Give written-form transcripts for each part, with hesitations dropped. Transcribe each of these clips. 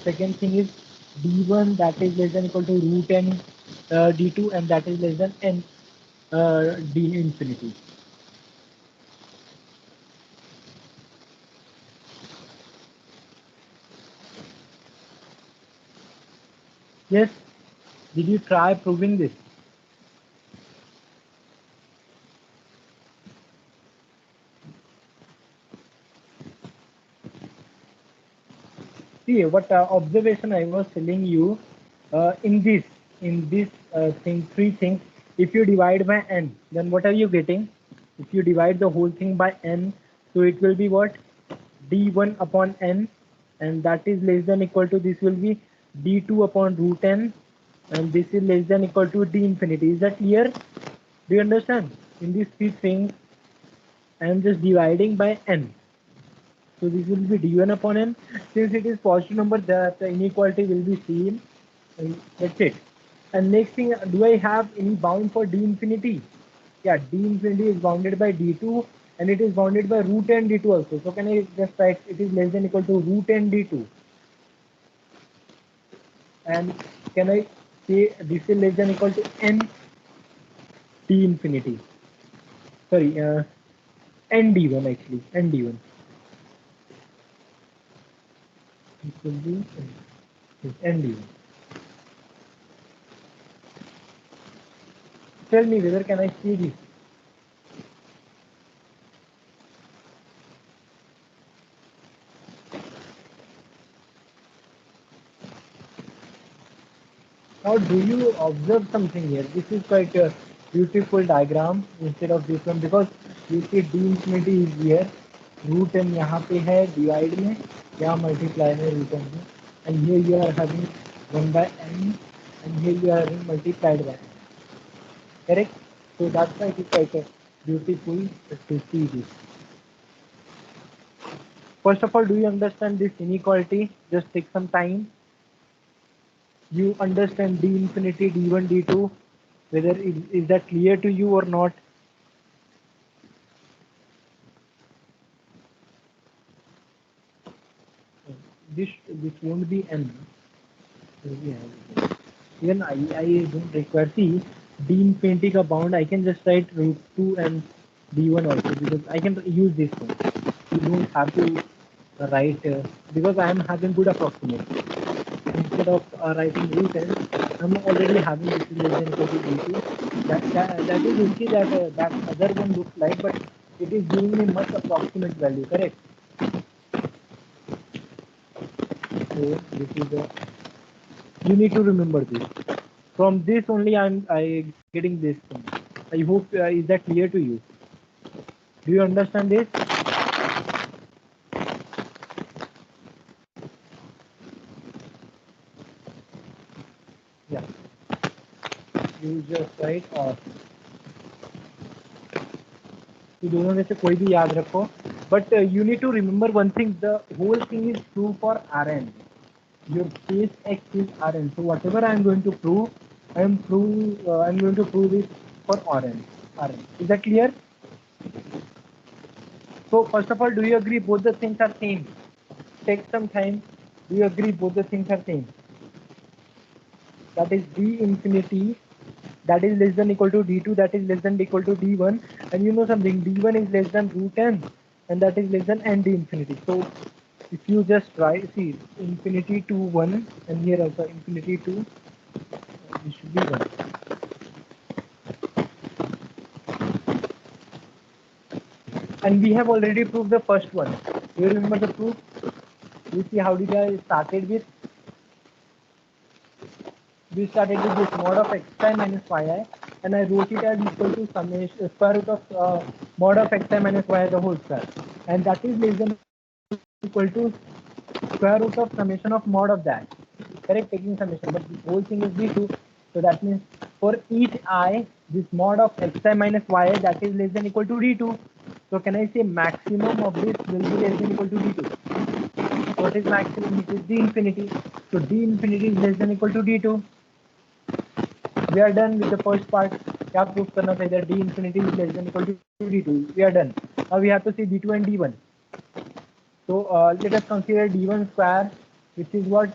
second thing is d1 that is less than equal to root n d2, and that is less than n d infinity. Yes, did you try proving this? See what observation I was telling you in this thing, three things. If you divide by n, then what are you getting? If you divide the whole thing by n, so it will be what? d1 upon n, and that is less than equal to, this will be d2 upon root n, and this is less than equal to d infinity. Is that clear? Do you understand? In these three things, I am just dividing by n. So this will be d1 upon n. Since it is positive number, that the inequality will be seen. And that's it. And next thing, do I have any bound for d infinity? Yeah, d infinity is bounded by d2, and it is bounded by root n d2 also. So can I just write it is less than equal to root n d2? And can I say this is less than equal to n d infinity? Sorry, n d1 actually, n d1. It will be n d1. Tell me whether can I see this? Now, do you observe something here? This is quite a beautiful diagram instead of this one, because you see d infinity is here, root n यहाँ पे है divide में, यहाँ multiply है root n में, and here you are having 1 by n, and here you are having multiplied by n. Correct? So that's why it is quite beautiful to see this. First of all, do you understand this inequality? Just take some time. You understand d infinity, d1, d2, whether is that clear to you or not? This won't be n. Even I don't require, see, d infinity ka bound I can just write root 2 and d1 also, because I can use this one. You don't have to write because I am having good approximation. Instead of writing root n, I'm already having this is less than equal to d2. That is okay, that other one looks like, but it is giving me much approximate value, correct? So this is a, you need to remember this. From this only I getting this thing. I hope is that clear to you? Do you understand this? Yeah. You just write or. तो दोनों में से कोई भी याद रखो. But you need to remember one thing. The whole thing is true for Rn. Your base x is Rn. So whatever I am going to prove, I am going to prove it for Rn. Is that clear? So first of all, do you agree both the things are same? Take some time. Do you agree both the things are same? That is d infinity, that is less than equal to d2, that is less than equal to d1, and you know something, d1 is less than root n, and that is less than n d infinity. So if you just try, see, infinity to 1, and here also infinity to, this should be 1. And we have already proved the first one. Do you remember the proof? You see how did I started with? We started with this mod of xi minus yi, and I wrote it as equal to summation square root of mod of xi minus yi the whole square, and that is less than equal to square root of summation of mod of that. Correct, taking summation, but the whole thing is d2. So that means for each I, this mod of xi minus yi, that is less than equal to d2. So can I say maximum of this will be less than equal to d2? What is maximum? It is d infinity. So d infinity is less than equal to d2. We are done with the first part. क्या proof करना था इधर, d infinity is less than equal to d2. We are done. Now we have to see d2 and d1. So let us consider d1 square, which is what?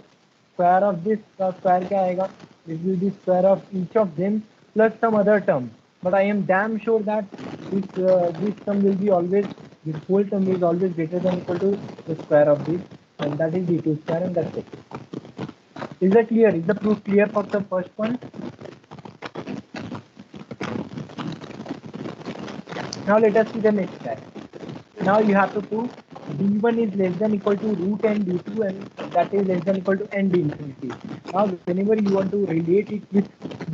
square of this का square क्या आएगा? It will be square of each of them plus some other term. But I am damn sure that this term will be always, this whole term is always greater than equal to the square of this, and that is d2 square, and that's it. Is that clear? Is the proof clear for the first one? Now let us see the next guy. Now you have to prove d1 is less than equal to root n d2, and that is less than equal to n d infinity. Now whenever you want to relate it with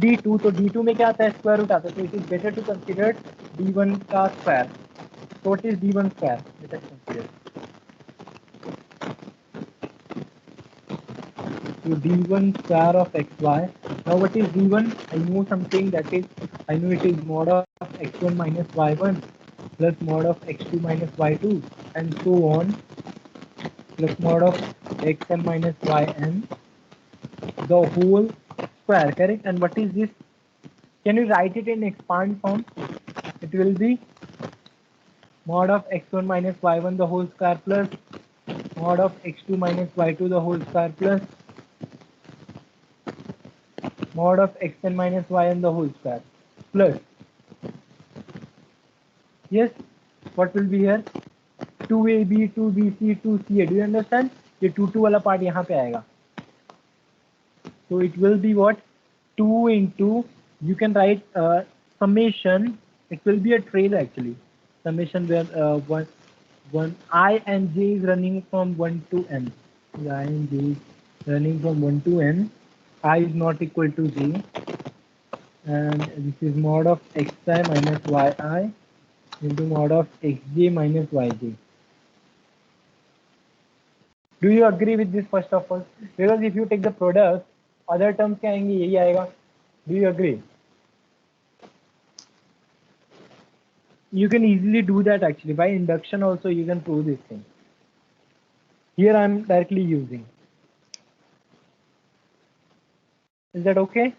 d2, तो d2 में क्या आता है? Square root आता है. So it is better to consider d1 का square. So what is d1 square? Let us consider. So d1 square of xy. Now what is d1? I know something, that is, I know it is mod of x1 minus y1 plus mod of x2 minus y2 and so on, plus mod of xn minus yn, the whole square, correct? And what is this? Can you write it in expand form? It will be mod of x1 minus y1 the whole square plus mod of x2 minus y2 the whole square plus mod of xn minus yn the whole square plus, yes, what will be here? 2ab, 2bc, 2ca. Do you understand? ये 2 वाला part यहाँ पे आएगा. So it will be what? 2 into, you can write summation. It will be a trail actually. Summation where one I and j is running from 1 to n. I and j is running from 1 to n. I is not equal to j. And this is mod of xi minus yi into mod of xj minus yj. Do you agree with this first of all? Because if you take the product, other terms क्या आएंगे? यही आएगा. Do you agree? You can easily do that actually. By induction also you can prove this thing. Here I am directly using. Is that okay?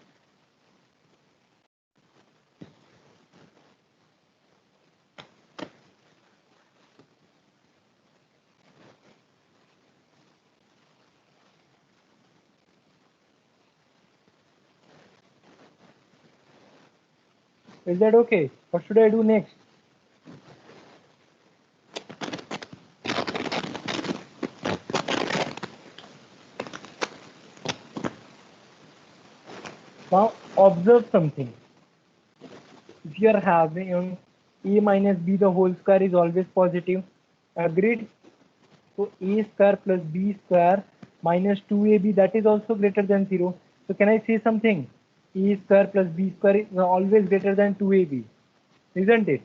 Is that okay? What should I do next? Now observe something. If you are having a minus b the whole square is always positive. Agreed? So a square plus b square minus 2ab, that is also greater than 0. So can I say something? A square plus b square is always greater than 2ab. Isn't it?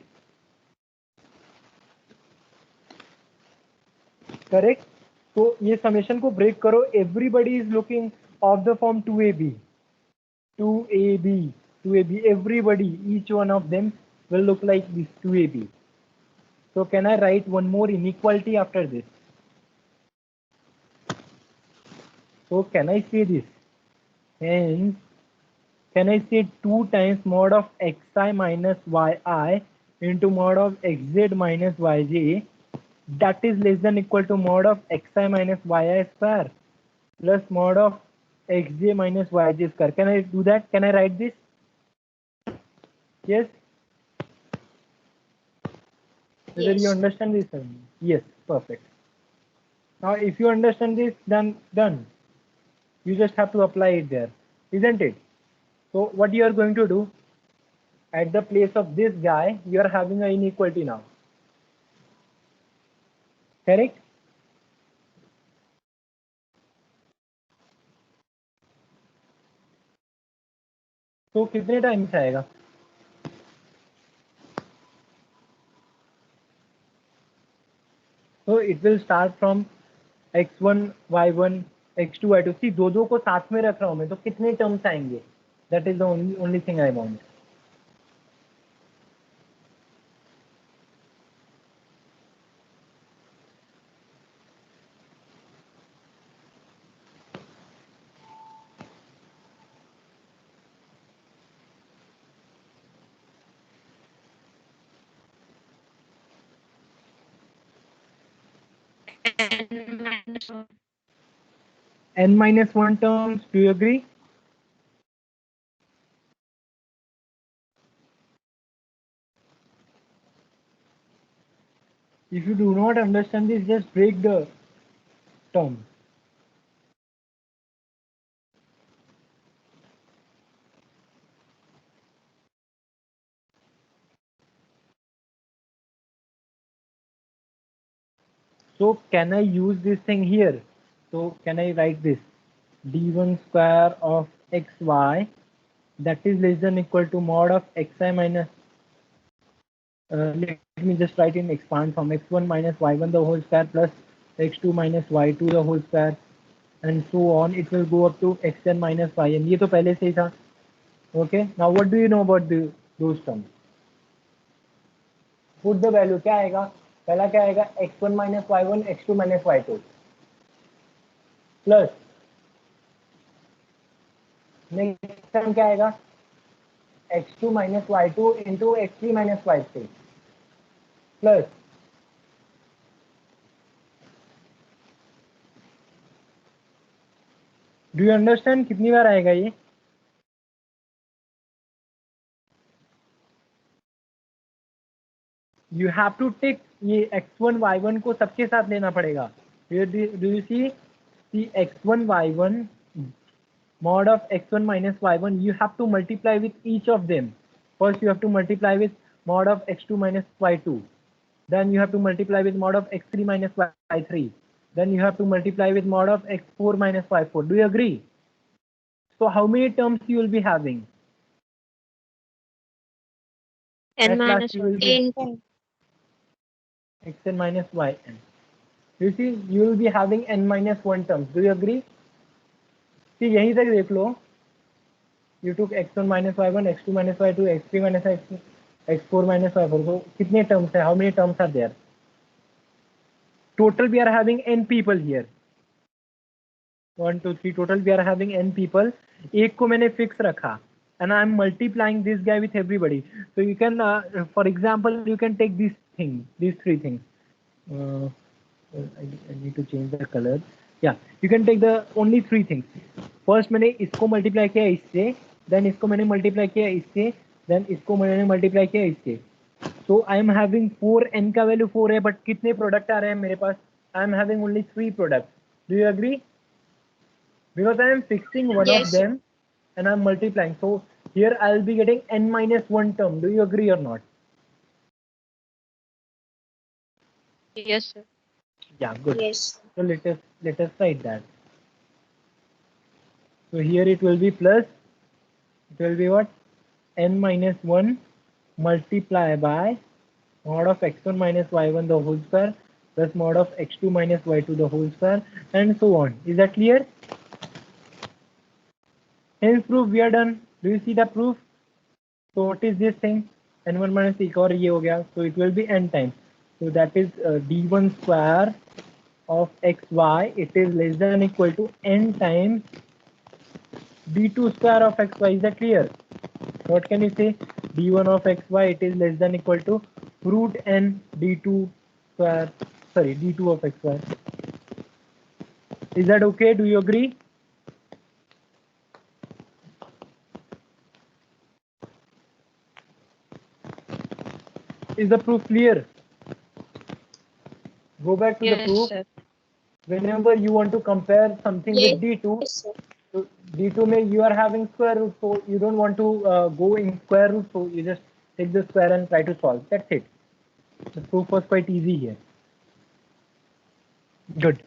Correct? So ये summation को break करो. Everybody is looking of the form 2ab. 2ab. 2ab. Everybody, each one of them will look like this 2ab. So can I write one more inequality after this? So can I say this? Hence, can I say 2 times mod of xi minus yi into mod of xz minus yj, that is less than equal to mod of xi minus yi square plus mod of xj minus yj square. Can I do that? Can I write this? Yes? Whether you understand this? Yes, perfect. Now if you understand this, then done. You just have to apply it there, isn't it? So what you are going to do, at the place of this guy, you are having an inequality now. Correct? तो कितने time से आएगा? So it will start from x1, y1, x2, y2. See, दो को साथ में रख रहा हूँ मैं, तो कितने टर्म्स आएंगे? That is the only thing I want. n minus 1. n minus 1 terms. Do you agree? If you do not understand this, just break the term. So can I use this thing here? So can I write this d1 square of xy that is less than equal to mod of xi minus, let me just write in expand form, x1 minus y1 the whole square plus x2 minus y2 the whole square and so on. It will go up to xn minus yn. ये तो पहले से ही था. Okay, now what do you know about those terms? Put the value. क्या आएगा? पहला क्या आएगा? x1 minus y1 x2 minus y2 plus next term क्या आएगा? x2 minus y2 into x3 minus y3 plus do you understand कितनी बार आएगा ये? यू हैव टू टेक ये x1 y1 को सबके साथ लेना पड़ेगा. Do you see x1 y1 mod of x1 minus y1, you have to multiply with each of them. First you have to multiply with mod of x2 minus y2, then you have to multiply with mod of x3 minus y3, then you have to multiply with mod of x4 minus y4. Do you agree? So how many terms you will be having? n At last minus you will 1. be xn minus yn. You see, you will be having n minus 1 terms. Do you agree? See, यहीं तक देख लो. You took x1 minus y1, x2 minus y2, x3 minus x, x4 minus y4. So कितने terms है? How many terms are there? Total we are having n people here. 1, 2, 3. Total we are having n people. एक को मैंने fix रखा. And I am multiplying this guy with everybody. So you can, for example, you can take this thing, these three things. I need to change the color. Yeah, you can take the only three things. First मैंने इसको multiply किया इससे, then इसको मैंने multiply किया इससे, then इसको मैंने multiply किया इससे. So I am having 4, n का value 4 है, but कितने product आ रहे हैं मेरे पास? I am having only 3 products. Do you agree? Because I am fixing one of them and I am multiplying. So here I will be getting n minus 1 term. Do you agree or not? Yes, sir. Yeah, good. Yes. So let us write that. So here it will be plus, it will be what? N minus 1 multiply by mod of x1 minus y1 the whole square plus mod of x2 minus y2 the whole square and so on. Is that clear? Hence proof we are done. Do you see the proof? So what is this thing? n1 minus एक और ये हो गया. So it will be n times. So that is d1 square of xy. It is less than equal to n times d2 square of xy. Is that clear? What can you say? d1 of xy, it is less than equal to root n d2 square, sorry, d2 of xy. Is that okay? Do you agree? Is the proof clear? Go back to the proof. Sir. Whenever you want to compare something with d2, so d2 may you are having square root, so you don't want to go in square root, so you just take the square and try to solve. That's it. The proof was quite easy here. Good.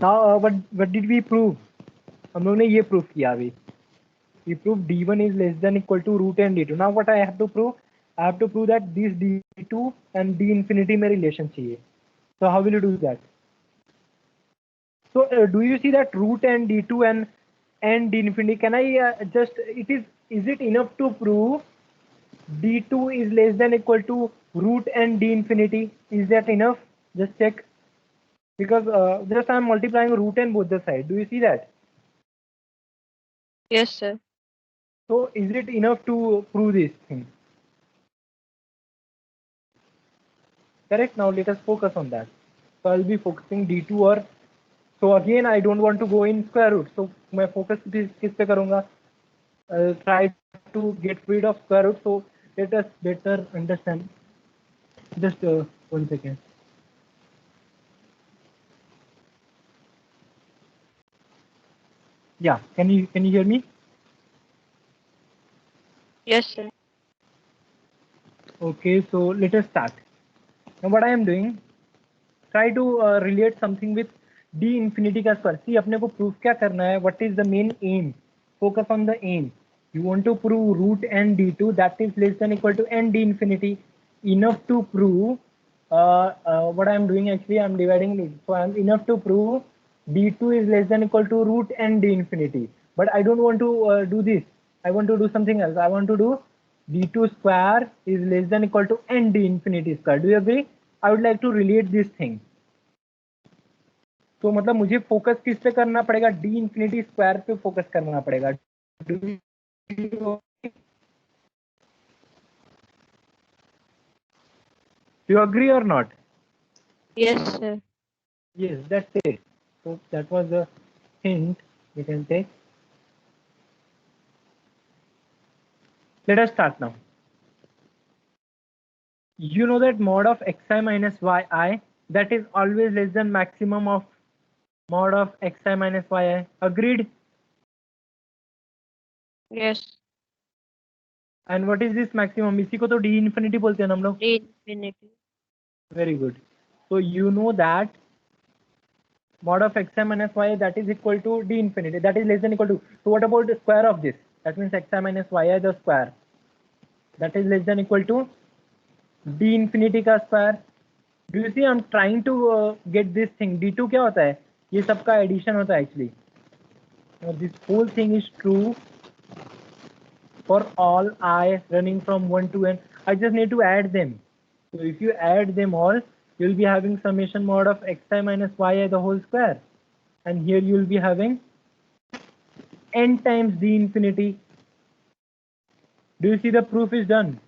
Now what did we prove? हम लोग ने ये proof किया अभी. We proved d1 is less than equal to root n d2. Now what I have to prove? I have to prove that this d2 and d infinity में relation चाहिए. So how will you do that? So do you see that root n d2 and n d infinity? Can I just, is it enough to prove d2 is less than equal to root n d infinity? Is that enough? Just check. Because just I am multiplying root n both the sides. Do you see that? Yes, sir. So is it enough to prove this thing? Correct. Now let us focus on that. So I'll be focusing d2 or So again, I don't want to go in square root. So मैं focus किस पे करूँगा? Try to get rid of square root. So let us better understand. Just 1 second. Yeah, can you hear me? Yes, sir. Okay, so let us start. Now what I am doing, try to relate something with d infinity का square. See, अपने को proof क्या करना है? What is the main aim? Focus on the aim. You want to prove root n d2 that is less than equal to n d infinity. Enough to prove what I am doing, actually I am dividing it. So I am enough to prove d2 is less than equal to root n d infinity. But I don't want to do this. I want to do something else. I want to do d2 square is less than equal to n d infinity square. Do you agree? I would like to relate this thing. तो मतलब मुझे focus किस पे करना पड़ेगा? D infinity square पे focus करना पड़ेगा. Do you agree or not? Yes, sir. Yes, that's it. So that was a hint we can take. Let us start now. You know that mod of xi minus yi, that is always less than maximum of mod of xi minus yi. Agreed? Yes. And what is this maximum? इसी को तो d infinity बोलते हैं ना हम लोग. D infinity. Very good. So you know that mod of xi minus y, that is equal to d infinity, that is less than equal to. So what about the square of this? That means xi minus yi the square, that is less than equal to d infinity का square. Do you see I'm trying to get this thing. d2 क्या होता है? ये सबका addition होता है actually. Now this whole thing is true for all I running from 1 to n. I just need to add them. So if you add them all, you'll be having summation mod of xi minus yi the whole square. And here you'll be having n times d infinity. Do you see the proof is done?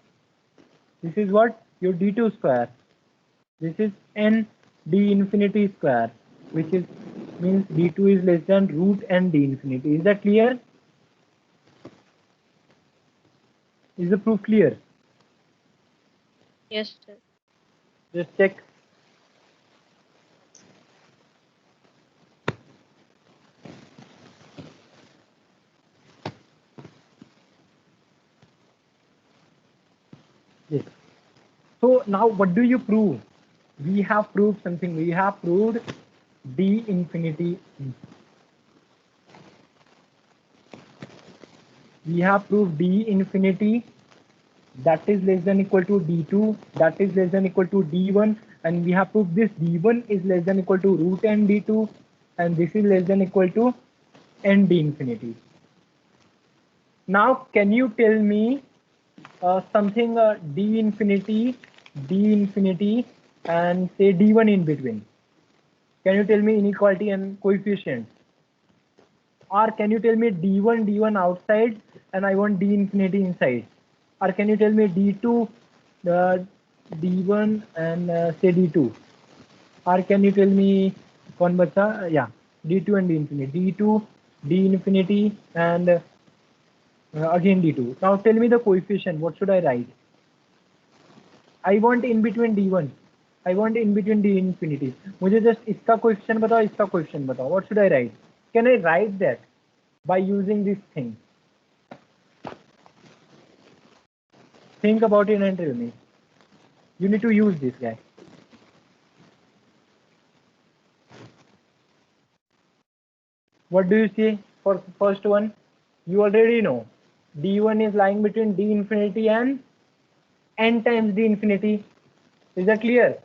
This is what? Your d2 square. This is n d infinity square, which is means d2 is less than root n d infinity. Is that clear? Is the proof clear? Yes, sir. Just check. Yes. So now what do you prove? We have proved something. We have proved d infinity. We have proved d infinity that is less than equal to d2, that is less than equal to d1, and we have proved this d1 is less than equal to root n d2, and this is less than equal to n d infinity. Now can you tell me something d infinity, and say d1 in between? Can you tell me inequality and coefficient? Or can you tell me d1 outside and I want d infinity inside? Or can you tell me d2 d1 and say d2? Or can you tell me कौन बचा? Yeah, d2 and d infinity, d2 d infinity and again d2. Now tell me the coefficient. What should I write? I want in between d1. I want in between d infinity. मुझे just इसका coefficient बताओ, इसका coefficient बताओ. What should I write? Can I write that by using this thing? Think about it and tell me. You need to use this guy. What do you see for first one? You already know. d1 is lying between d infinity and n times d infinity. Is that clear?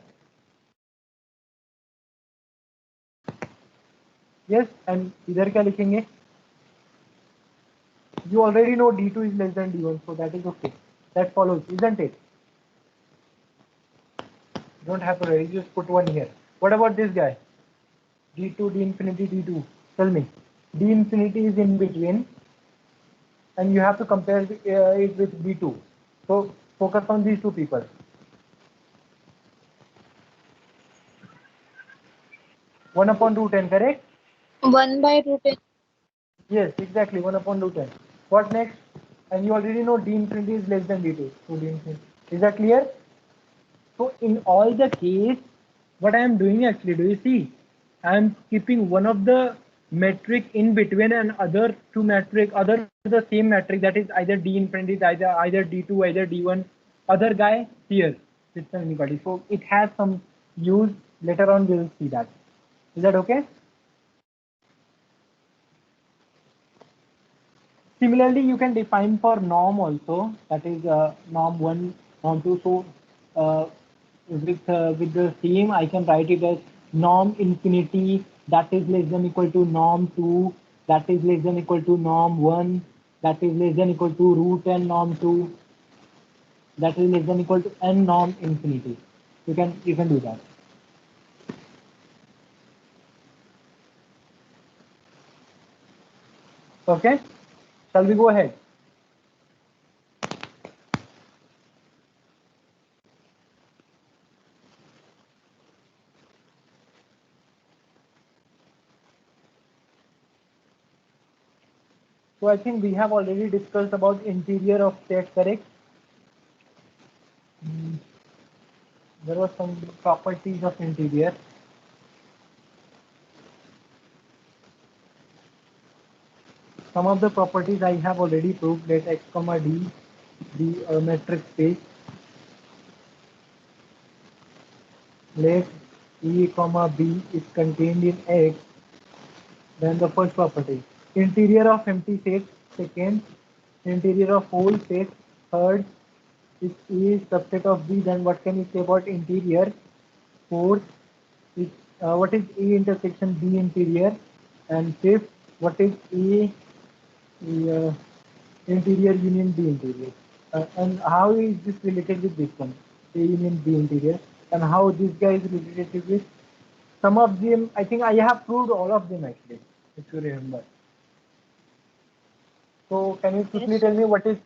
Yes, and इधर क्या लिखेंगे? You already know d2 is less than d1, so that is okay. That follows, isn't it? You don't have to write, you just put one here. What about this guy? d2, d infinity, d2. Tell me. d infinity is in between, and you have to compare it with d2. So focus on these two people. One upon root n, correct? 1 by root n. Yes, exactly, 1 upon root n. What next? And you already know d infinity is less than d2. So d infinity. Is that clear? So in all the case, what I am doing actually, do you see? I am keeping one of the metric in between and other two metric, other the same metric, that is either d infinity, either d2, either d1, other guy here, system inequality. So it has some use. Later on we will see that. Is that okay? Similarly, you can define for norm also, that is norm 1, norm 2. So with the same, I can write it as norm infinity, that is less than equal to norm 2, that is less than equal to norm 1, that is less than equal to root n norm 2, that is less than equal to n norm infinity. You can do that. Okay, shall we go ahead? So I think we have already discussed about interior of set, correct? There were some properties of interior. Some of the properties I have already proved. Let x comma d be a metric space. Let e comma b is contained in x. Then the first property. Interior of empty set. Second. Interior of whole set. Third. If E is subset of B, then what can you say about interior? Fourth. Is, what is A intersection B interior? And fifth, what is A uh, interior union B interior? And how is this related with this one? A union B interior. And how this guy is related with some of them? I think I have proved all of them actually, if you remember. So can you quickly Yes. tell me what is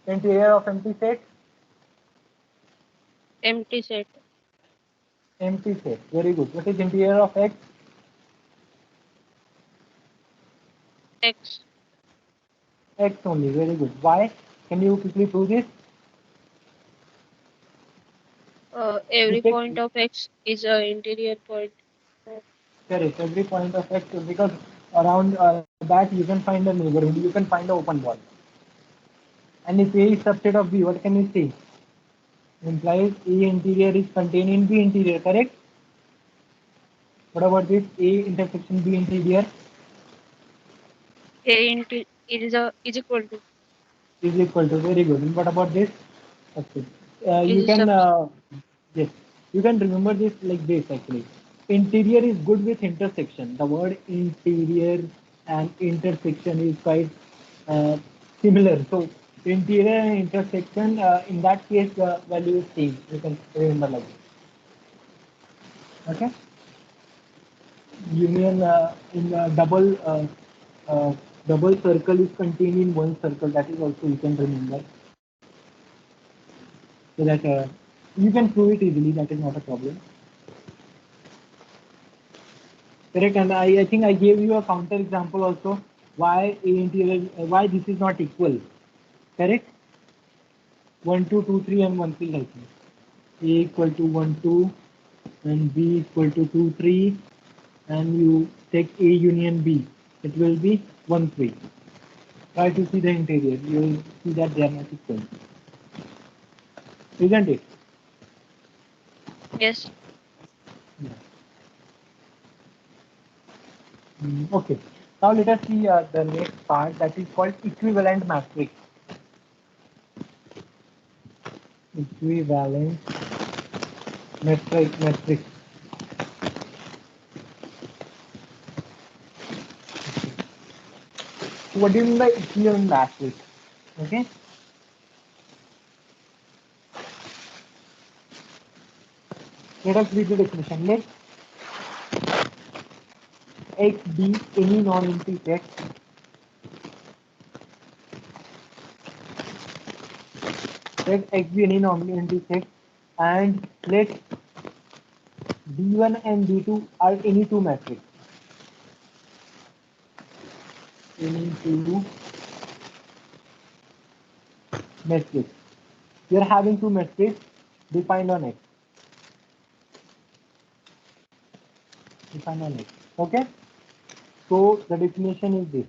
interior of empty set? Empty set. Empty set. Very good. What is interior of X? X. X only. Very good. Why? Can you quickly prove this? You Every take point of X is a interior point. correct every point of X because around that you can find a neighborhood. You can find an open ball. And if A is subset of B, what can you say? Implies A interior is contained in B interior. Correct. What about this A intersection B interior A into it is equal to is equal to very good. And what about this? Okay. You is can sub yes, you can remember this like this actually. Interior is good with intersection. The word interior and intersection is quite uh, similar. So interior and intersection in that case the value is same. You can remember like this. Okay. Union in uh, double circle is contained in one circle. That is also you can remember. So that you can prove it easily. That is not a problem. Correct. And I think I gave you a counter example also why A interior why this is not equal. Correct. 1 2 2 3 and 1 3 like this. A equal to 1 2 and B equal to 2 3 and you take A union B. It will be 1 3. Try to see the interior. You will see that they are not equal. Isn't it? yes. Yeah. Okay. Now let us see the next part that is called equivalent matrix. Equivalent matrix. So what do you mean by equivalent matrix? Okay. Let us read the definition. Let X be any non-empty set. Let X be any non-empty set, and let D1 and D2 are any two matrix. into matrix. You are having two matrices defined on X. Okay. So the definition is this: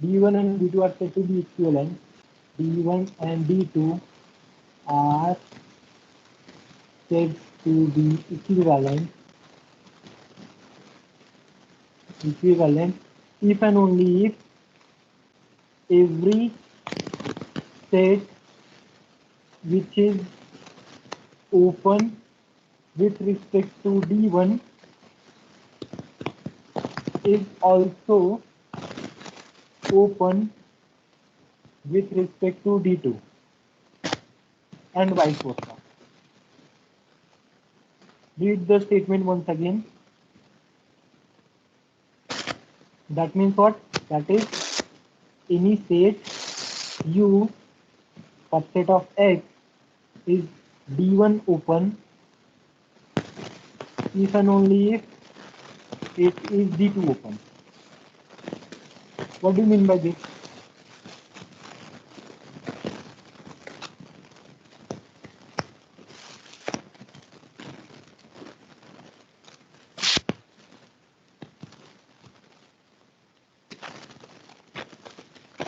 D1 and D2 are said to be equivalent. D1 and D2 are said to be equivalent if and only if every set which is open with respect to D1 is also open with respect to D2 and vice versa. Read the statement once again. That means what? That is any set U subset of X is D1 open if and only if it is D2 open. What do you mean by this?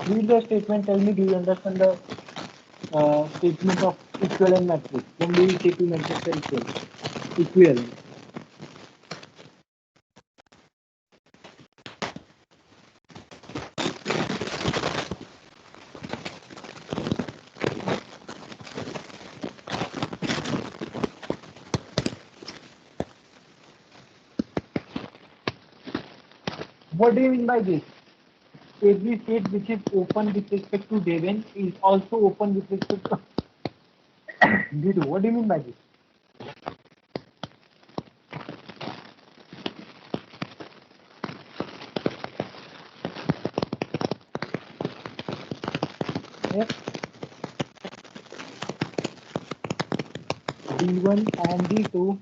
Read the statement, tell me, do you understand the statement of equivalent matrix? When do you say two matrices are equivalent? What do you mean by this? Every state which is open with respect to D1 is also open with respect to D2. What do you mean by this? Yes. D1 and D2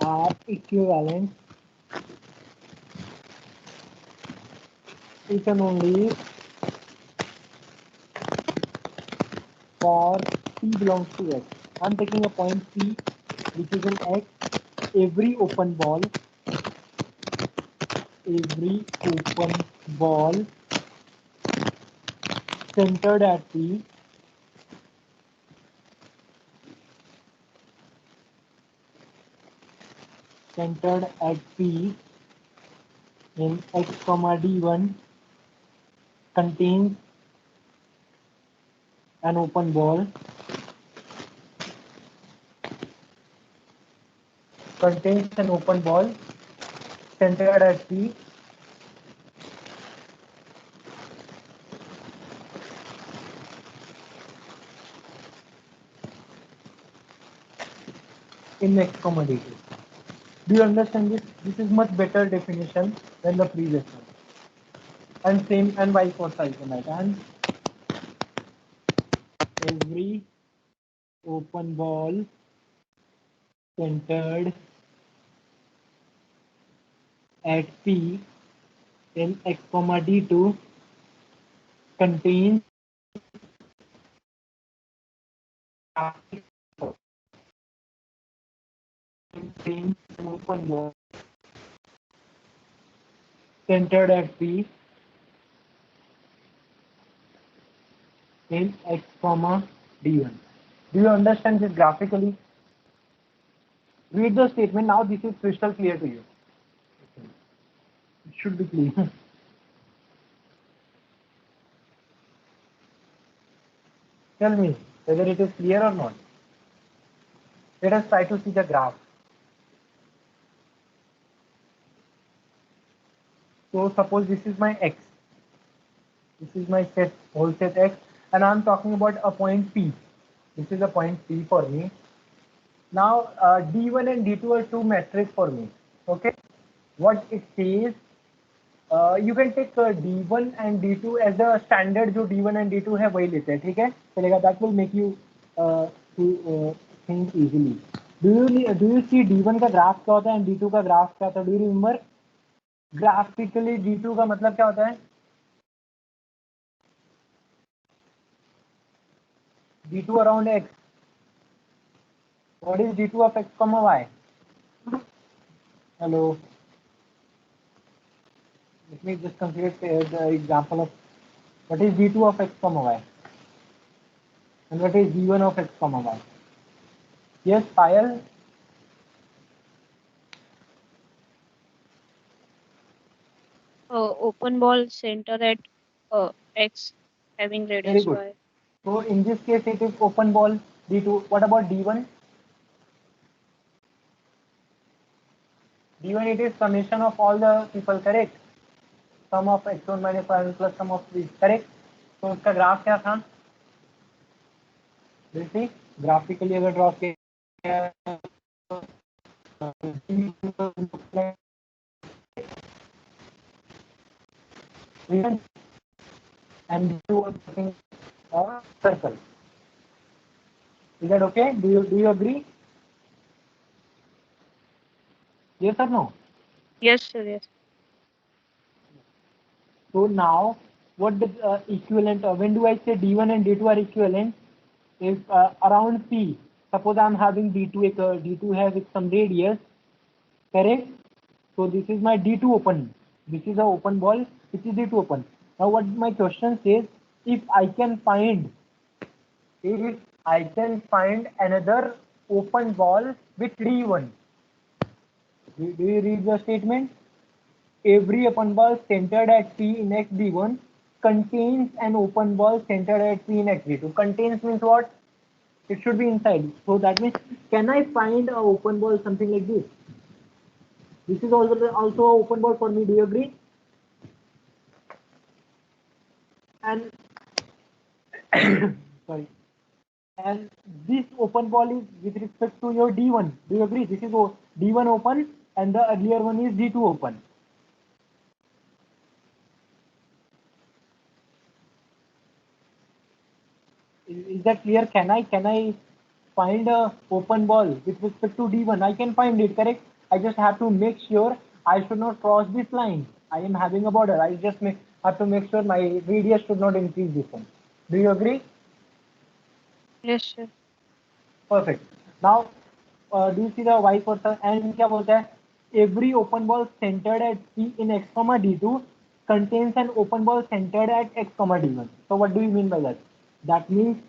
are equivalent if and only for P belongs to X. I'm taking a point P which is in X. Every open ball centered at P in X comma D1 contains an open ball centered at P in X comma D2. Do you understand this? This is much better definition than the previous one. And same and vice versa, you can write. And every open ball centered at P in X comma D2 contains an open ball centered at P in X comma D1. Do you understand this graphically? Read the statement now. This is crystal clear to you. It should be clear. Tell me whether it is clear or not. Let us try to see the graph. So suppose this is my X. This is my set, whole set X, and I'm talking about a point P. This is a point P for me. Now D1 and D2 are two metrics for me. Okay. What it says, you can take D1 and D2 as the standard जो D1 and D2 है वही लेते हैं, ठीक है? चलेगा. That will make you to think easily. Do you see D1 का graph क्या होता है and D2 का ग्राफ क्या होता है? Do you remember? Graphically D2 का मतलब क्या होता है? D2 around X. What is D2 of X comma Y? Hello. Let me just complete the example of what is D2 of X comma Y and what is D1 of X comma Y. Yes, Payal. Open ball center at X having Very radius good. Y. So in this case, it is open ball D2. What about D1? D1 it is summation of all the people, correct? Sum of x1 minus y1 plus sum of 3, correct? तो उसका graph क्या था? देखिए graphically अगर draw किया and do a circle. Is that okay? Do you agree? Yes or no? Yes, sir. Yes. So now, what the equivalent? When do I say D1 and D2 are equivalent? If around P, suppose I am having D2, D2 has some radius, correct? So this is my D2 open. This is a open ball, which is D2 open. Now what my question says, if I can find another open ball with D1. Do you read the statement? Every open ball centered at P in XD1 contains an open ball centered at P in XD2. Contains means what? It should be inside. So that means, can I find a open ball something like this? This is also an open ball for me. Do you agree? And sorry. And this open ball is with respect to your D1. Do you agree? This is D1 open and the earlier one is D2 open. Is that clear? Can I find a open ball with respect to D1? I can find it, correct? I just have to make sure I should not cross this line. I am having a border. I just have to make sure my radius should not increase this one. Do you agree? Yes, sir. Perfect. Now, do you see the y cursor? And क्या बोलता है? Every open ball centered at P in x comma D2 contains an open ball centered at x comma D1. So what do you mean by that? That means,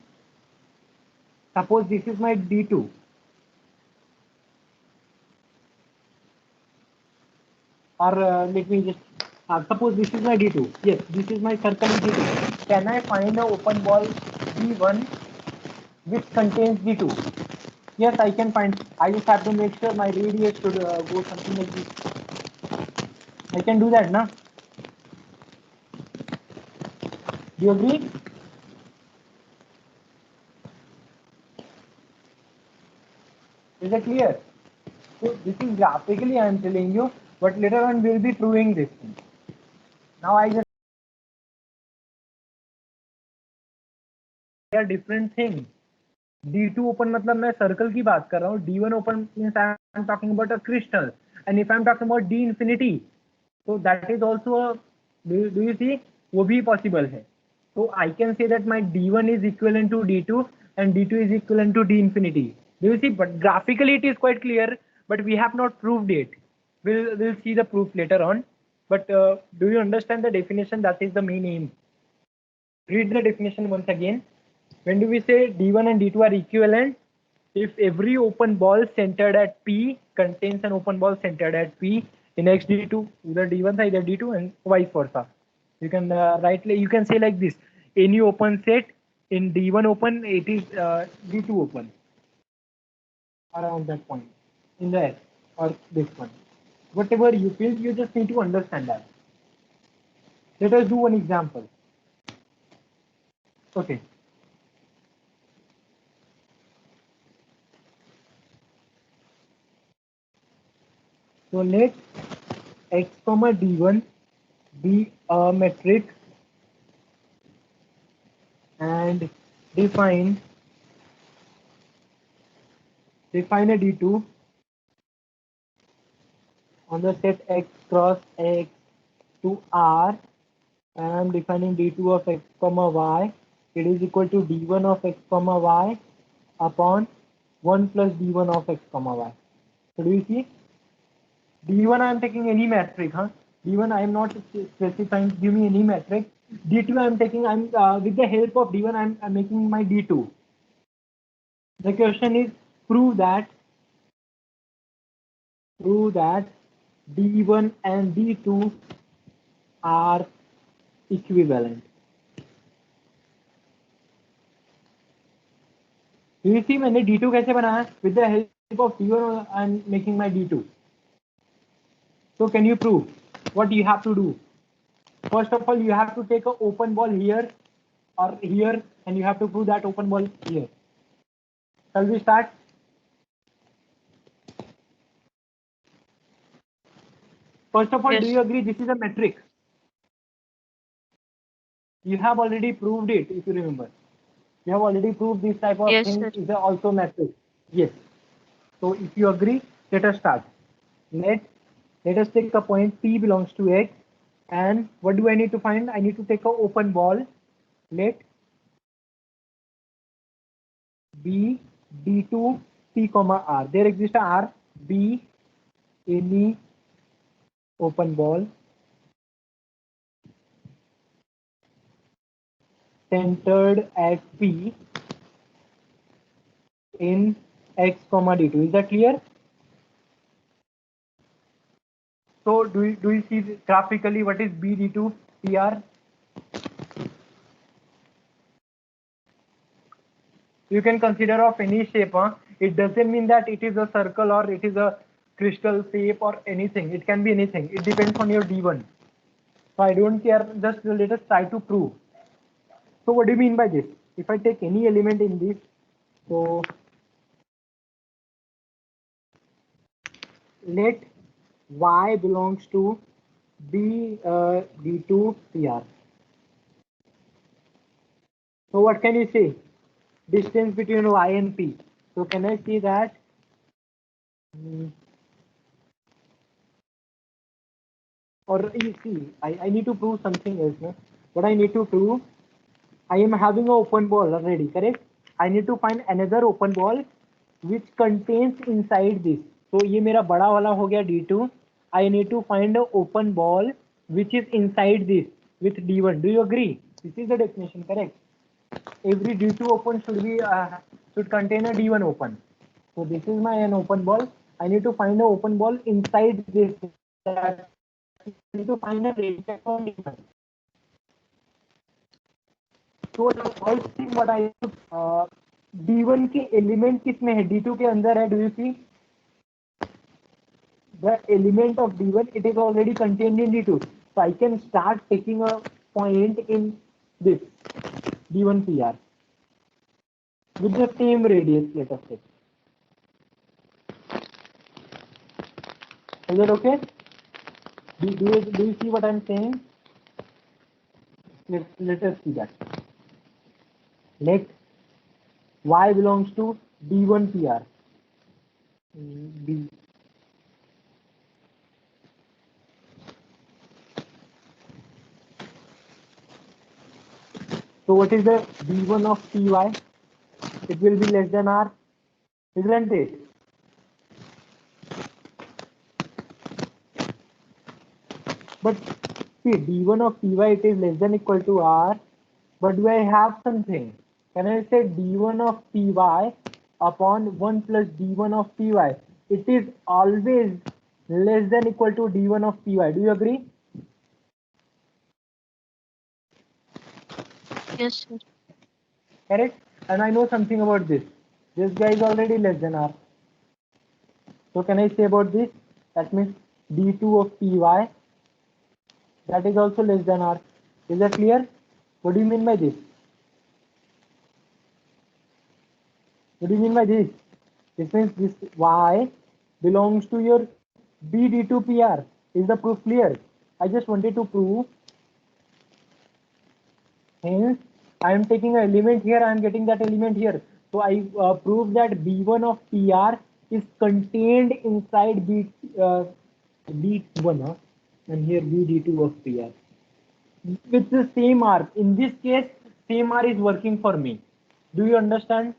suppose this is my D2. Or let me just suppose this is my D2. Yes, this is my circle D2. Can I find a open ball D1 which contains D2? Yes, I can find. I just have to make sure my radius should go something like this. I can do that, na? Do you agree? Is it clear? So this is graphically I am telling you, but later on we will be proving this thing. Now I just a different thing. D2 open मतलब मैं circle की बात कर रहा हूँ. D1 open means I am talking about a crystal. And if I am talking about D infinity, so that is also a, do you see? वो भी possible है. So I can say that my D1 is equivalent to D2 and D2 is equivalent to D infinity. Do you see? But graphically it is quite clear, but we have not proved it. We'll see the proof later on. But do you understand the definition? That is the main aim. Read the definition once again. When do we say D1 and D2 are equivalent? If every open ball centered at P contains an open ball centered at P in XD2, either D1 or either D2 and vice versa. You can you can say like this: any open set in D1 open, it is D2 open around that point in the S or this one. Whatever you feel, you just need to understand that. Let us do one example. Okay. So let x comma d1 be a matrix and define a d2 on the set x cross x to r, and I'm defining d2 of x comma y it is equal to d1 of x comma y upon 1 plus d1 of x comma y. So do you see? d1 I am taking any metric, huh? d1 I am not specifying, give me any metric. d2 I am taking, I'm with the help of d1 I'm making my d2. The question is prove that d1 and d2 are equivalent. Do you see मैंने d2 कैसे बनाया? With the help of d1 I am making my d2. So can you prove? What you have to do? First of all, you have to take an open ball here or here, and you have to prove that open ball here. Shall we start? First of all, Yes. do you agree this is a metric? You have already proved it, if you remember. You have already proved this type of Yes, thing sir. is also metric. Yes. So if you agree, let us start. Let us take a point P belongs to X, and what do I need to find? I need to take an open ball. Let B D2 P comma R. There exists a R B any open ball centered at P in X comma D2. Is that clear? So do you see graphically what is B D2 PR? You can consider of any shape. Huh? It doesn't mean that it is a circle or it is a crystal shape or anything. It can be anything. It depends on your D1. So I don't care. Just let us try to prove. So what do you mean by this? If I take any element in this, so let y belongs to B D2 PR. So what can you say? Distance between y and p. So can I see that? Or you see, I need to prove something else. No? What I need to prove, I am having an open ball already, correct? I need to find another open ball which contains inside this. So ये मेरा बड़ा वाला हो गया D2. I need to find an open ball which is inside this with D1. Do you agree? This is the definition, correct? Every D2 open should contain a D1 open. So this is my an open ball. I need to find an open ball inside this. I need to find a radius from D1. So the first thing what I D1 के element किसमें है? D2 के अंदर है. Do you see? The element of D1, it is already contained in D2. So I can start taking a point in this D1 PR with the same radius, let us say. Is that okay? Do you see what I'm saying? Let us see that. Let y belongs to D1 PR. B. So what is the D1 of PY? It will be less than R, isn't it? But see, D1 of PY, it is less than equal to R, but do I have something? Can I say D1 of PY upon 1 plus D1 of PY? It is always less than equal to D1 of PY. Do you agree? Yes, sir. Correct? And I know something about this. This guy is already less than R. So can I say about this? That means D2 of PY, that is also less than R. Is that clear? What do you mean by this? What do you mean by this? This means this Y belongs to your BD2PR. Is the proof clear? I just wanted to prove. Hence, I am taking an element here, I am getting that element here. So I prove that B1 of PR is contained inside B1, and here BD2 of PR with the same R. In this case, CMR is working for me. Do you understand?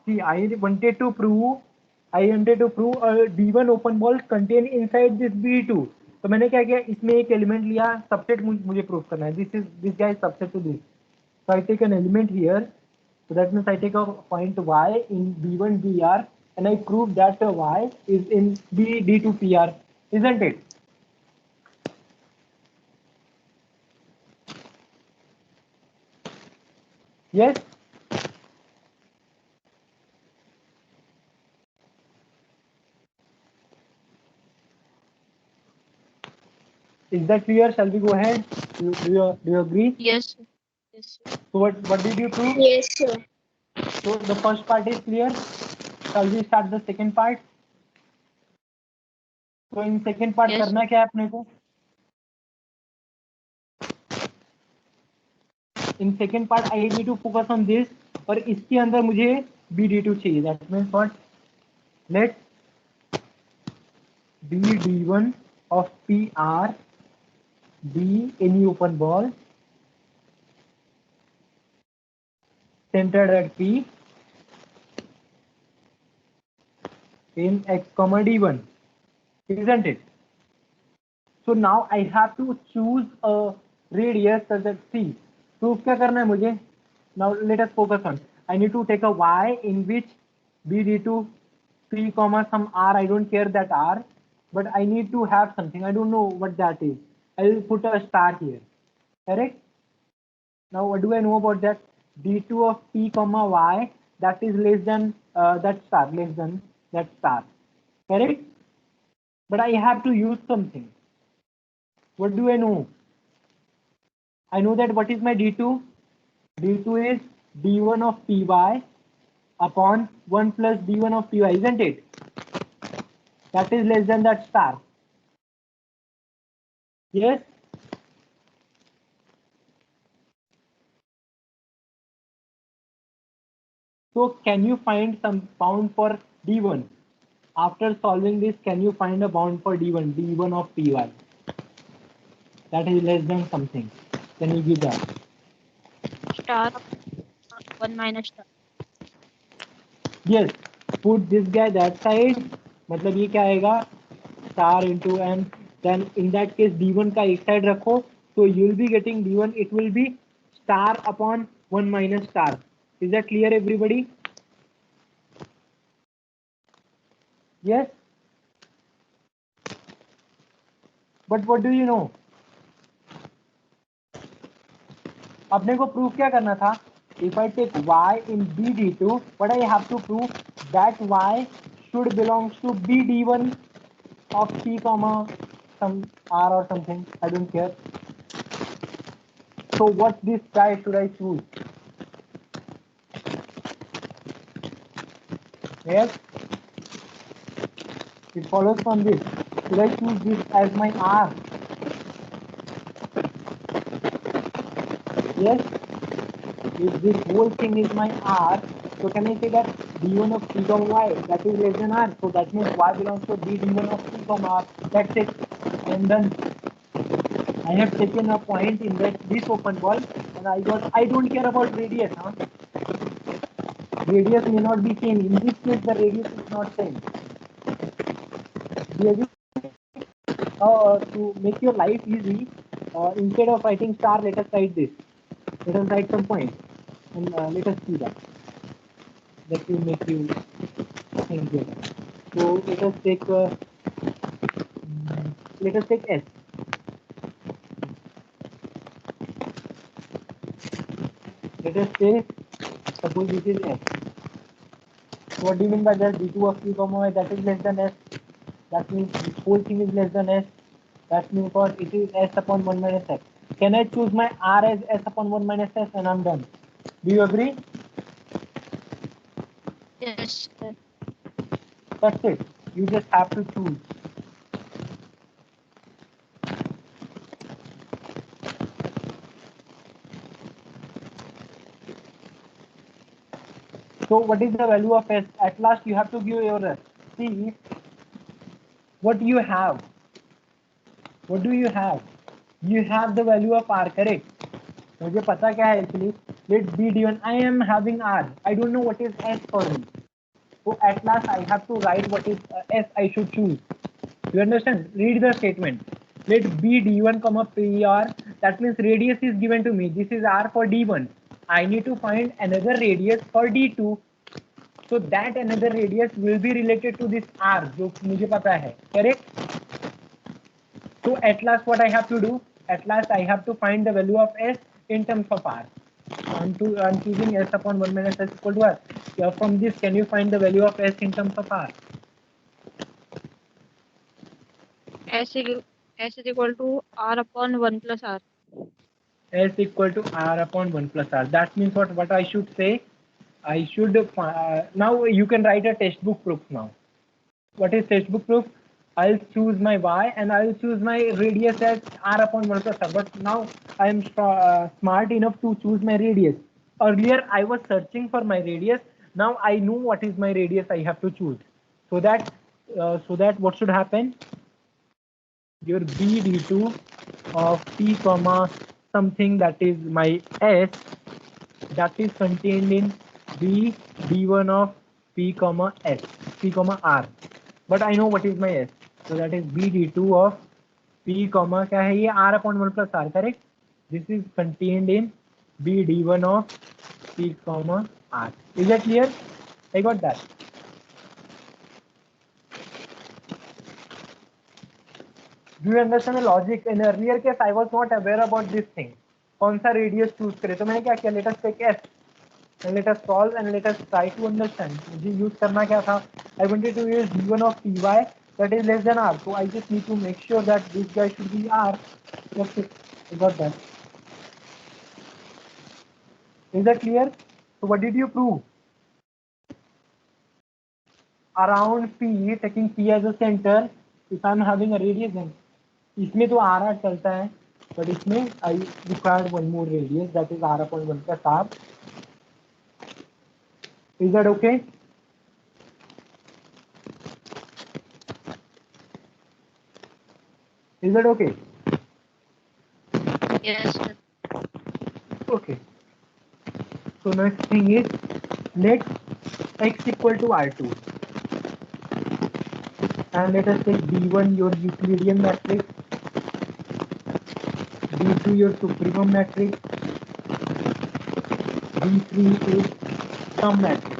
See, I wanted to prove a D1 open ball contain inside this B2. तो मैंने क्या किया, इसमें एक element लिया, subset मुझे prove करना है. This guy is subset to this. So I take an element here. So that means I take a point y in B1 DR and I prove that y is in D2 PR, isn't it? Yes. Is that clear? Shall we go ahead? Do you agree? Yes. Yes. So what did you prove? Yes, sir. So the first part is clear. Shall we start the second part? So in second part Yes. करना क्या है अपने को? In second part I need to focus on this. और इसके अंदर मुझे BD2 चाहिए. That means what? Let BD1 of PR be any open ball centered at P in X comma D1, isn't it? So now I have to choose a radius such that C. Proof क्या करना है मुझे? Now let us focus on. I need to take a y in which BD2 P comma some r. I don't care that r, but I need to have something. I don't know what that is. I will put a star here. Correct? Now what do I know about that? D2 of P comma y, that is less than that star, less than that star. Correct? But I have to use something. What do I know? I know that what is my D2? D2 is D1 of Py upon 1 plus D1 of Py, isn't it? That is less than that star. Yes? So can you find some bound for D1? After solving this, can you find a bound for D1? D1 of Py. That is less than something. Can you give that? Star 1 minus star. Yes. Put this guy that side. मतलब ये क्या आएगा? Star into n. Then in that case D1 का एक side रखो. So you will be getting D1. It will be star upon 1 minus star. Is that clear, everybody? Yes. But what do you know? अपने को proof क्या करना था? If I take y in BD2, what I have to prove? That y should belongs to BD1 of P comma some R or something. I don't care. So what this guy should I choose? Yes. It follows from this. Should I choose this as my R? Yes. If this whole thing is my R, so can I say that D1 of P comma Y, that is less than R. So that means Y belongs to BD1 of P comma R. That's it. And then I have taken a point in this open ball and I don't care about radius. Huh? Radius may not be same. In this case, the radius is not same. Do you agree? To make your life easy, instead of writing star, let us write this. Let us write some point and let us see that. That will make you think better. So let us take S. Let us say, suppose this is S. What do you mean by that? D2 of P comma Y, that is less than S. That means this whole thing is less than S. That means what? It is S upon 1 minus S. Can I choose my R as S upon 1 minus S and I'm done? Do you agree? Yes. That's it. You just have to choose. So what is the value of S? At last you have to give your see what you have. What do you have? You have the value of R, correct? मुझे पता क्या है actually. Let B d1. I am having R. I don't know what is S for me. So at last I have to write what is S I should choose. You understand? Read the statement. Let B d1 comma PR. That means radius is given to me. This is R for d1. I need to find another radius for d2. So that another radius will be related to this R जो मुझे पता है. Correct? So at last what I have to do? At last I have to find the value of S in terms of R. I'm choosing S upon 1 minus S equal to R. Yeah, from this, can you find the value of S in terms of R? S is equal to R upon 1 plus R. S equal to R upon 1 plus R. That means what I should say? I should, now you can write a textbook proof now. What is textbook proof? I'll choose my Y and I'll choose my radius as R upon 1 plus R. But now I am smart enough to choose my radius. Earlier I was searching for my radius. Now I know what is my radius I have to choose. So that what should happen? Your B d2 of P comma something, that is my S, that is contained in B d1 of P comma S, P comma R. But I know what is my S. So that is B d2 of P comma क्या है ये R upon 1 plus R, correct? This is contained in B d1 of P comma R. Is that clear? I got that. Do you understand the logic? In earlier case, I was not aware about this thing. कौन सा radius choose करे? तो मैंने क्या किया? Let us take S and let us solve and let us try to understand. मुझे use करना क्या था? I wanted to use d1 of Py that is less than R. So I just need to make sure that this guy should be R. That's it. I got that. Is that clear? So what did you prove? Around P, taking P as a center, if I'm having a radius then इसमें तो R चलता है, but इसमें I required one more radius, that is R upon 1 plus R. Is that okay? Is that okay? Yes, sir. Okay. So next thing is, let X equal to R2 and let us take D1 your Euclidean matrix, D2 your supremum matrix, D3 is sum matrix.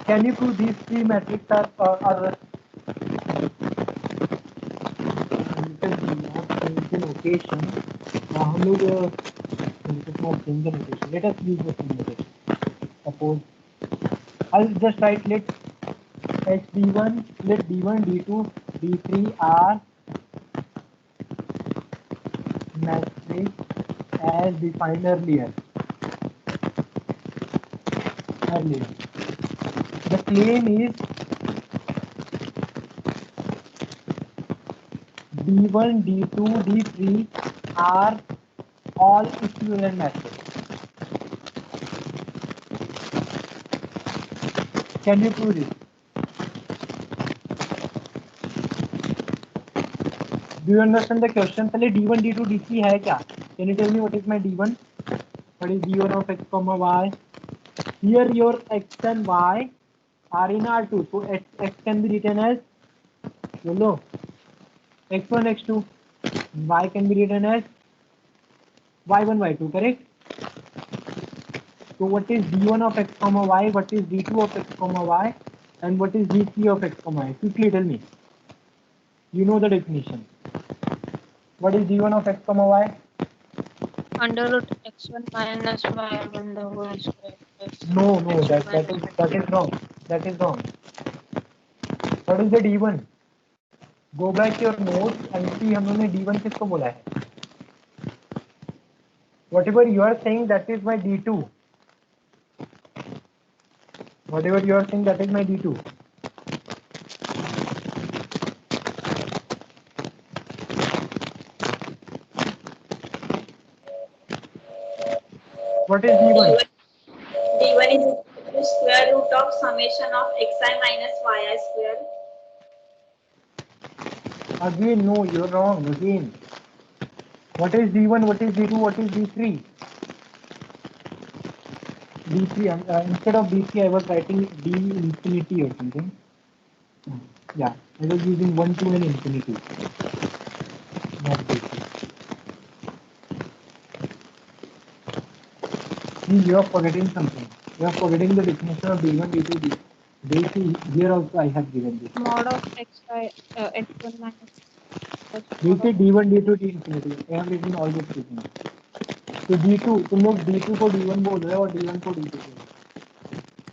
Can you prove these three matrices are notation? हम लोग let us use the same notation. Suppose I'll just write let H d1, let d1, d2, d3 are matrix as defined earlier. The claim is d1, d2, d3 are all equivalent matrices. Can you prove this? Do you understand the question? पहले d1, d2, d3 है क्या? Can you tell me what is my d1? What is d1 of x comma y? Here your x and y are in R2, so x can be written as YOLO x1, x2. Y can be written as y1, y2, correct? So what is d1 of x comma y? What is d2 of x comma y? And what is d3 of x comma y? Quickly tell me. You know the definition. What is d1 of x comma y? Under root x1 minus y1 the whole square. No, that is wrong. That is wrong. What is the d1? Go back your notes and see हमने d1 किसको बोला है? Whatever you are saying, that is my d2. Whatever you are saying, that is my d2. What is d1? d1 is equal to square root of summation of xi minus yi square. Again, no, you're wrong. Again, what is D1? What is D2? What is D3? D3. Instead of D3, I was writing D infinity or something. Yeah, I was using 1, 2, and infinity. Not D3. See, you are forgetting something. You are forgetting the definition of D1, D2, D3. Here also I have given this. Mod of xi x1 minus plus mod D3, of D1, D2, D infinity. I have written all these things. तो D2 तुम लोग D2 को D1 बोल रहे हो और D1 को D2 बोल रहे हो.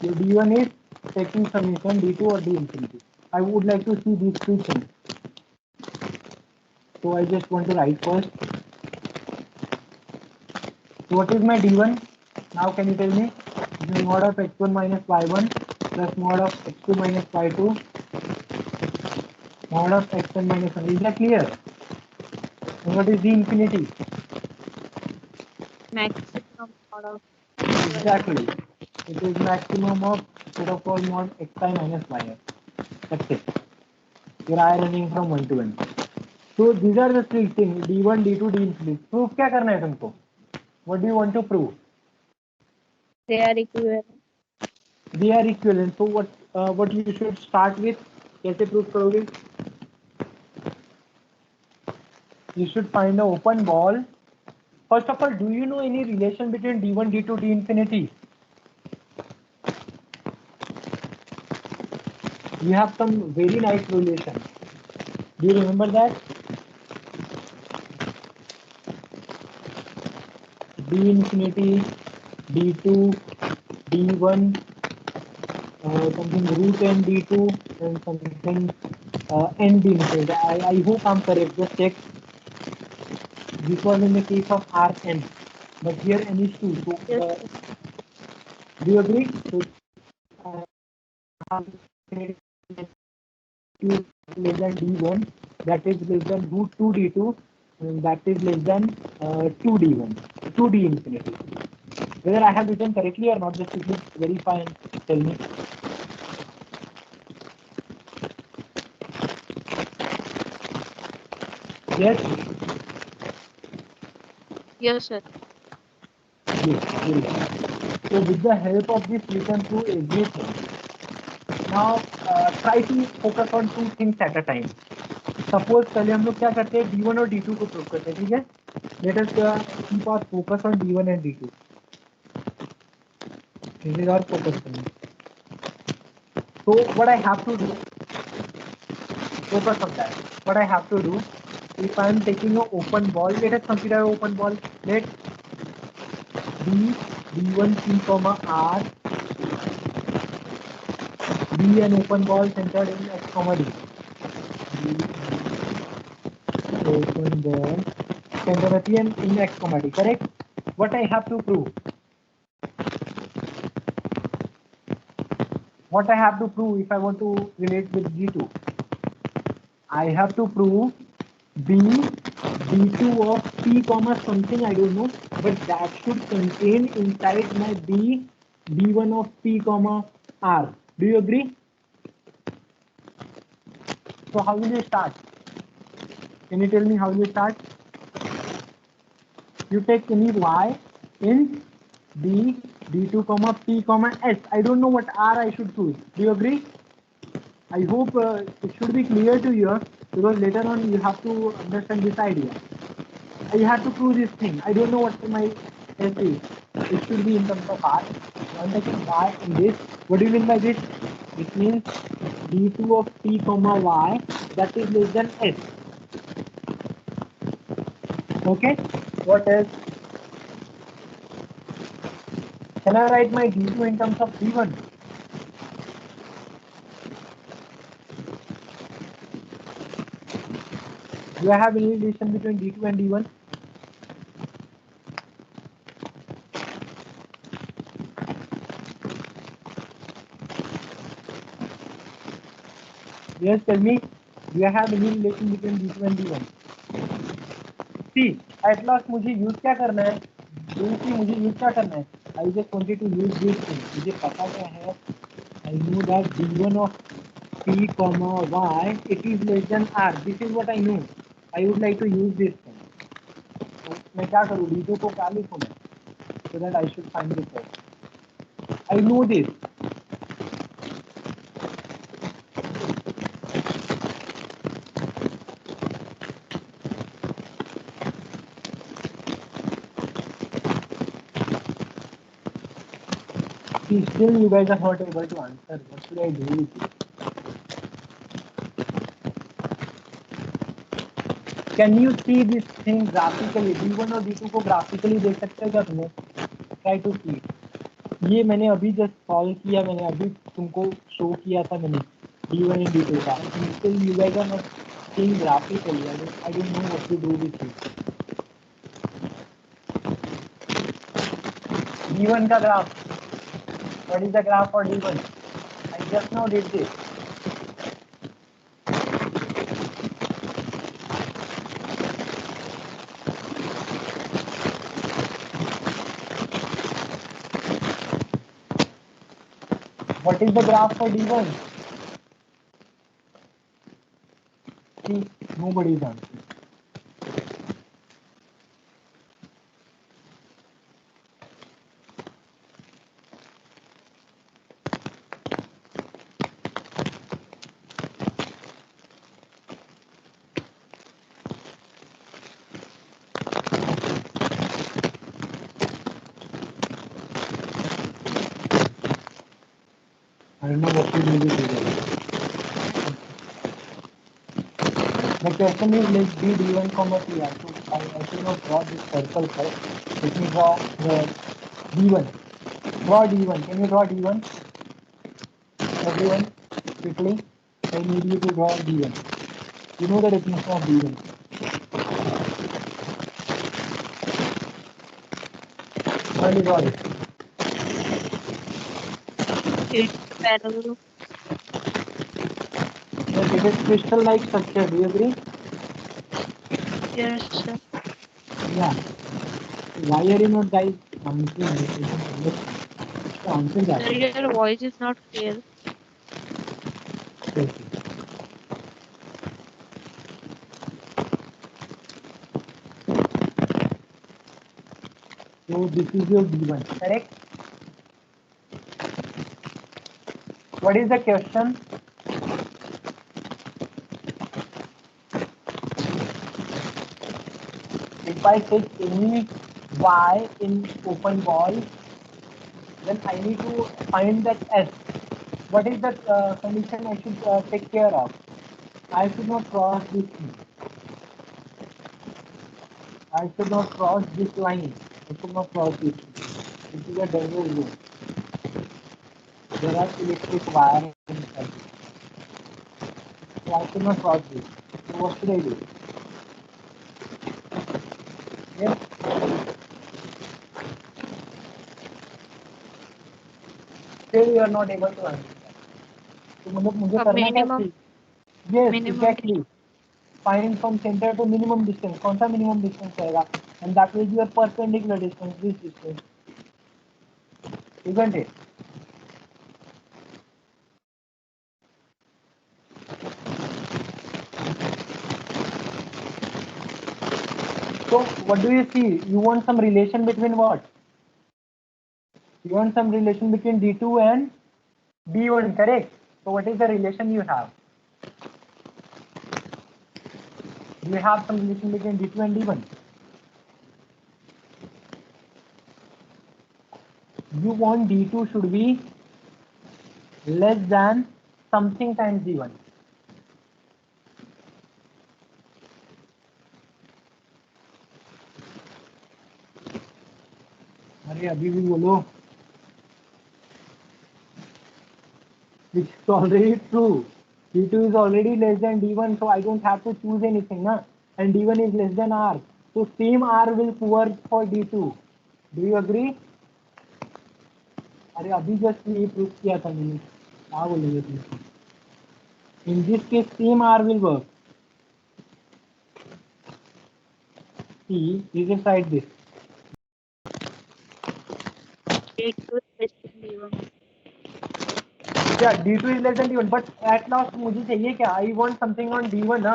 So D1 is taking summation D2 or D infinity. I would like to see these two things. So I just want to write first. So what is my D1? Now can you tell me? This is mod of x1 minus y1 plus mod of x2 minus y2 mod of xn minus 1. Is that clear? And what is D infinity? maximum mod of Exactly. It is maximum of set of all mod xi minus yi. That's it. Here I running from 1 to n. So these are the three things: D1, D2, D infinity. Proof क्या करना है तुमको? What do you want to prove? they are equivalent. They are equivalent. So what you should start with? कैसे prove करोगे? You should find an open ball. First of all, do you know any relation between D1, D2, D infinity? You have some very nice relation. Do you remember that? D infinity, D2, D1, something root n D2 and something n D infinity. I hope I'm correct. Just check. This was in the case of Rn, but here n is 2. So Yes. do you agree? So less than D1, that is less than root 2 D2, and that is less than 2 D1, 2 D infinity. Whether I have written correctly or not, just quickly verify and tell me. Yes? Yes, sir. Yes. So with the help of this, we can do everything. Now try to focus on two things at a time. Suppose पहले हम लोग क्या करते हैं, D1 और D2 को prove करते हैं, ठीक है? Let us keep our focus on D1 and D2. This is our focus point. So what I have to do, focus on that. What I have to do, if I am taking an open ball, let us consider an open ball. Let D1 P comma R be an open ball centered in X comma D. Open ball centered in X comma D. Correct? What I have to prove? What I have to prove if I want to relate with D2? I have to prove B D2 of P comma something, I don't know, but that should contain inside my B D1 of P comma R. Do you agree? So how will you start? Can you tell me how you start? You take any Y in D D2 comma P comma S. I don't know what R I should choose. Do you agree? I hope it should be clear to you, because later on you have to understand this idea. I have to prove this thing. I don't know what my S is. It should be in terms of R. I'm taking Y in this. What do you mean by this? It means D2 of P comma Y, that is less than S. Okay? What else? Can I write my D2 in terms of D1? Do I have any relation between D2 and D1? Yes, tell me. Do I have any relation between D2 and D1? See, at last मुझे use क्या करना है? मुझे use क्या करना है? I just wanted to use this thing. मुझे पता क्या है? I know that D1 of P comma Y, it is less than R. This is what I know. I would like to use this thing. तो मैं क्या करूँ? D2 को क्या लिखूँ मैं? So that I should find this out. I know this. See, still you guys are not able to answer. What should I do with it? Can you see this thing graphically? D1 और D2 को graphically देख सकते हो क्या तुम्हें? Try to see. ये मैंने अभी just solve किया, मैंने अभी तुमको show किया था मैंने D1 and D2 का. Still you guys are not seeing graphically. I don't know what to do with it. D1 का graph. What is the graph for D1? I just now did this. What is the graph for D1? See, nobody is answering. I don't know what to do with it. The question is let B D1 comma PR. So I should not draw this circle first. Let me draw the D1. Draw D1. Can you draw D1? Everyone, quickly. I need you to draw D1. You know the definition of D1. How do you draw it? It's parallel. Yes, it is crystal-like structure. Do you agree? Yes, sir. Yeah. Why are you not guys answering? Answer that. Sir, your voice is not clear. Yes. So this is your D1, correct? What is the question? If I take any Y in open ball, then I need to find that S. What is the condition I should take care of? I should not cross this thing. I should not cross this line. I should not cross this. This is a danger zone. There are electric wires inside. So I should not cross this. So what should I do? Yes. Still you are not able to answer that. तो मतलब मुझे करना क्या minimum. चाहिए? Yes, Minimum exactly. Find from center to minimum distance. कौन सा minimum distance रहेगा? And that will be your perpendicular distance. This distance, isn't it? So what do you see? You want some relation between what? You want some relation between D2 and D1, correct? So what is the relation you have? You have some relation between D2 and D1. You want D2 should be less than something times D1. अरे अभी भी बोलो. Which is already true. D2 is already less than D1, so I don't have to choose anything, na? And D1 is less than R. So same R will work for D2. Do you agree? अरे अभी just ये proof किया था मैंने. क्या बोलेंगे तुम? In this case, same R will work. See, you just write this. D2 is less than D1. क्या D2 is less than D1, but at last मुझे चाहिए क्या, I want something on D1 ना,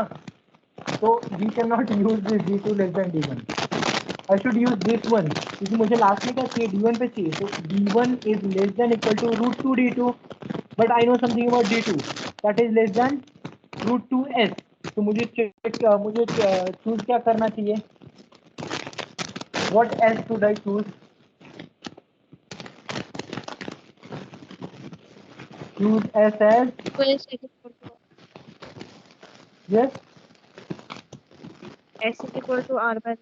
so we cannot use this D2 less than D1. I should use this one क्योंकि मुझे last में क्या चाहिए, D1 पे चाहिए, so D1 is less than equal to root 2 D2, but I know something about D2 that is less than root 2s. तो मुझे choose क्या करना चाहिए, what s should I choose? Choose s as, So S is equal to yes, S is equal to R by.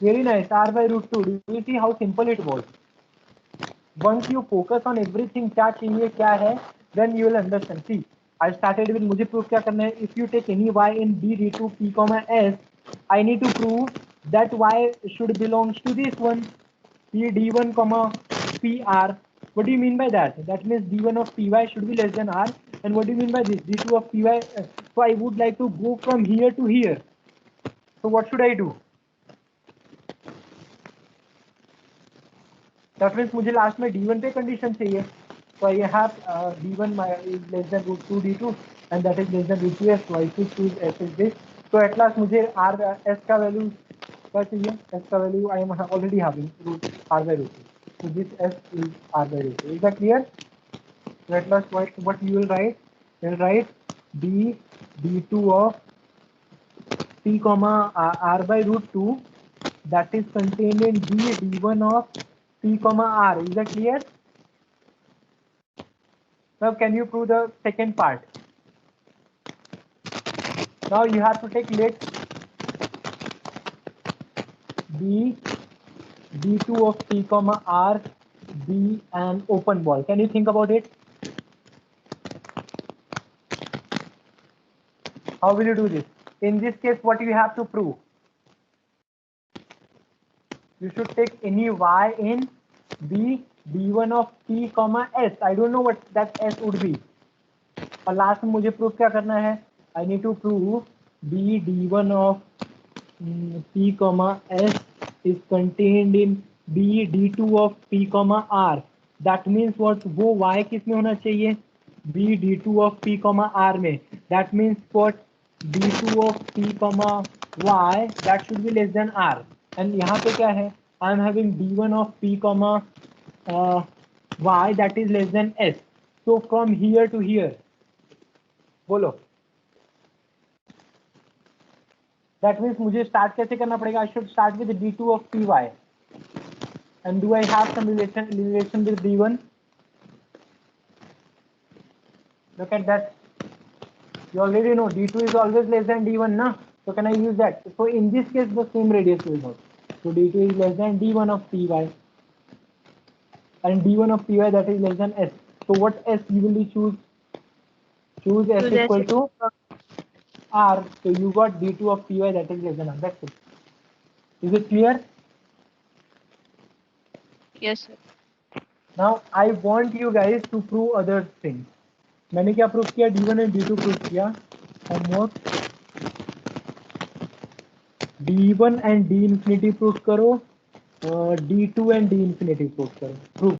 very nice, r by root 2. Do you see how simple it was? Once you focus on everything क्या चाहिए क्या है, then you will understand. See, I started with मुझे proof क्या करना है, if you take any y in b d2 p comma s, I need to prove that y should belongs to this one, p d1 comma pr. What do you mean by that? That means d1 of py should be less than r. And what do you mean by this? d2 of py. So I would like to go from here to here. So what should I do? That means मुझे last में d1 पे condition चाहिए, so I have d1 is less than root 2 d2 and that is less than root 2s, so I should choose s is this. So at last मुझे r s का value क्या चाहिए, s का value I am already having root r by root 2, so this s is r by root 2. Is that clear? So at last what you will write, you will write d d2 of p comma r by root 2 that is contained in d d1 of p comma r. Is that clear? Now can you prove the second part? Now you have to take let b d2 of p comma r be an open ball. Can you think about it? How will you do this? In this case, what you have to prove? You should take any y in b d1 of p comma s. I don't know what that s would be. और last में मुझे proof क्या करना है, I need to prove b d1 of p comma s is contained in b d2 of p comma r. That means what, वो y किस में होना चाहिए, b d2 of p comma r में. That means what, d2 of p comma y that should be less than r. And यहाँ पे क्या है, I am having d1 of p comma y that is less than s. So from here to here, बोलो, that means मुझे start कैसे करना पड़ेगा, I should start with d2 of py. And do I have some relation with d1? Look at that. You already know d2 is always less than d1, na? So can I use that? So in this case, the same radius will work. So d2 is less than d1 of py, and d1 of py that is less than s. So what s you will choose? Choose s equal to r. So you got d2 of py that is less than r. That's it. Is it clear? Yes, sir. Now I want you guys to prove other things. मैंने क्या proof किया, d1 and d2 proof किया. Homework d1 and d infinity proof करो, d2 and d infinity proof करो. Proof